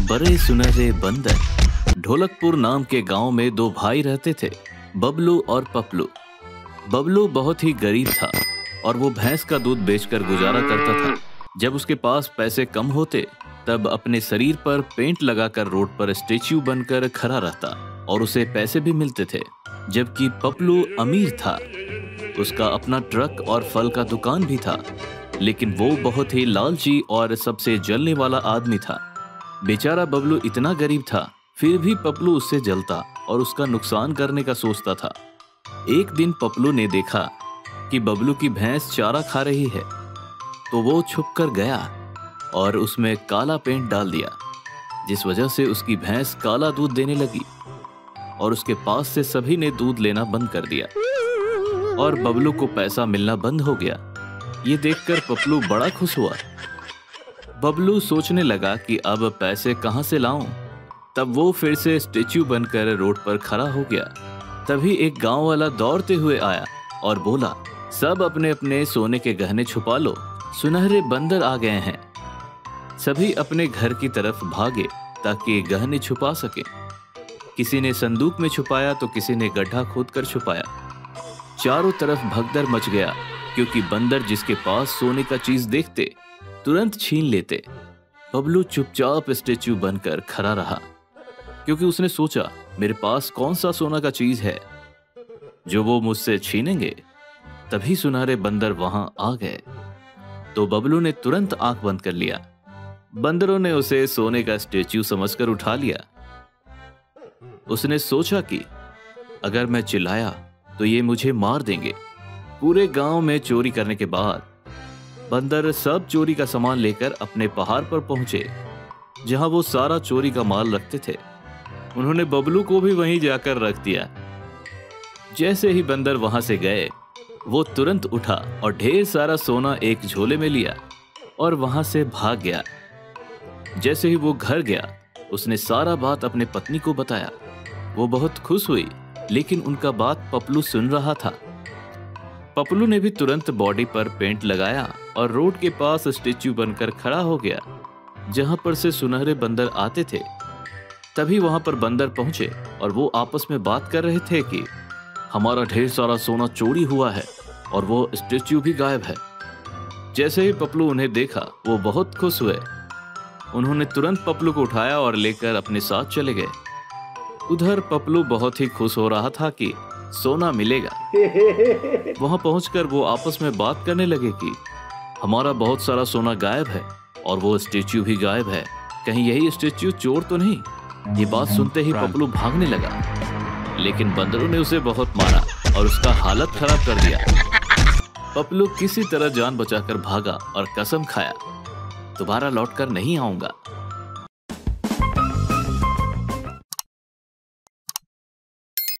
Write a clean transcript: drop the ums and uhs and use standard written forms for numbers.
बड़े सुनहरे बंदर। ढोलकपुर नाम के गांव में दो भाई रहते थे, बबलू और पपलू। बबलू बहुत ही गरीब था और वो भैंस का दूध बेचकर गुजारा करता था। जब उसके पास पैसे कम होते तब अपने शरीर पर पेंट लगाकर रोड पर स्टेच्यू बनकर खड़ा रहता और उसे पैसे भी मिलते थे। जबकि पपलू अमीर था, उसका अपना ट्रक और फल का दुकान भी था, लेकिन वो बहुत ही लालची और सबसे जलने वाला आदमी था। बेचारा बबलू इतना गरीब था, फिर भी पपलू उससे जलता और उसका नुकसान करने का सोचता था। एक दिन पपलू ने देखा कि बबलू की भैंस चारा खा रही है, तो वो छुपकर गया और उसमें काला पेंट डाल दिया, जिस वजह से उसकी भैंस काला दूध देने लगी और उसके पास से सभी ने दूध लेना बंद कर दिया और बबलू को पैसा मिलना बंद हो गया। ये देखकर पपलू बड़ा खुश हुआ। बबलू सोचने लगा कि अब पैसे कहां से लाऊं। तब वो फिर से स्टेच्यू बनकर रोड पर खड़ा हो गया। तभी एक गांव वाला दौड़ते हुए आया और बोला, सब अपने अपने सोने के गहने छुपा लो, सुनहरे बंदर आ गए हैं। सभी अपने घर की तरफ भागे ताकि गहने छुपा सके। किसी ने संदूक में छुपाया तो किसी ने गड्ढा खोदकर छुपाया। चारों तरफ भगदड़ मच गया, क्योंकि बंदर जिसके पास सोने का चीज देखते तुरंत छीन लेते। बबलू चुपचाप स्टेच्यू बनकर खड़ा रहा, क्योंकि उसने सोचा, मेरे पास कौन सा सोना का चीज है जो वो मुझसे छीनेंगे। तभी सुनहरे बंदर वहां आ गए, तो बबलू ने तुरंत आंख बंद कर लिया। बंदरों ने उसे सोने का स्टेच्यू समझकर उठा लिया। उसने सोचा कि अगर मैं चिल्लाया तो ये मुझे मार देंगे। पूरे गांव में चोरी करने के बाद बंदर सब चोरी का सामान लेकर अपने पहाड़ पर पहुंचे, जहां वो सारा चोरी का माल रखते थे। उन्होंने बबलू को भी वहीं जाकर रख दिया। जैसे ही बंदर वहां से गए, वो तुरंत उठा और ढेर सारा सोना एक झोले में लिया और वहां से भाग गया। जैसे ही वो घर गया, उसने सारा बात अपने पत्नी को बताया। वो बहुत खुश हुई, लेकिन उनका बात पपलू सुन रहा था। पपलू ने भी तुरंत बॉडी पर पेंट लगाया और रोड के पास स्टेच्यू बनकर खड़ा हो गया, जहां पर से सुनहरे बंदर आते थे। तभी वहां पर बंदर पहुंचे और वो आपस में बात कर रहे थे कि हमारा ढेर सारा सोना चोरी हुआ है और वो स्टेच्यू भी गायब है। जैसे ही पपलू उन्हें देखा, वो बहुत खुश हुए। उन्होंने तुरंत पपलू को उठाया और लेकर अपने साथ चले गए। उधर पपलू बहुत ही खुश हो रहा था कि सोना मिलेगा। वहां पहुंचकर वो आपस में बात करने लगे कि हमारा बहुत सारा सोना गायब है और वो स्टेच्यू भी गायब है, कहीं यही स्टेच्यू चोर तो नहीं। ये बात सुनते ही पपलू भागने लगा, लेकिन बंदरों ने उसे बहुत मारा और उसका हालत खराब कर दिया। पपलू किसी तरह जान बचाकर भागा और कसम खाया, दोबारा लौटकर नहीं आऊंगा।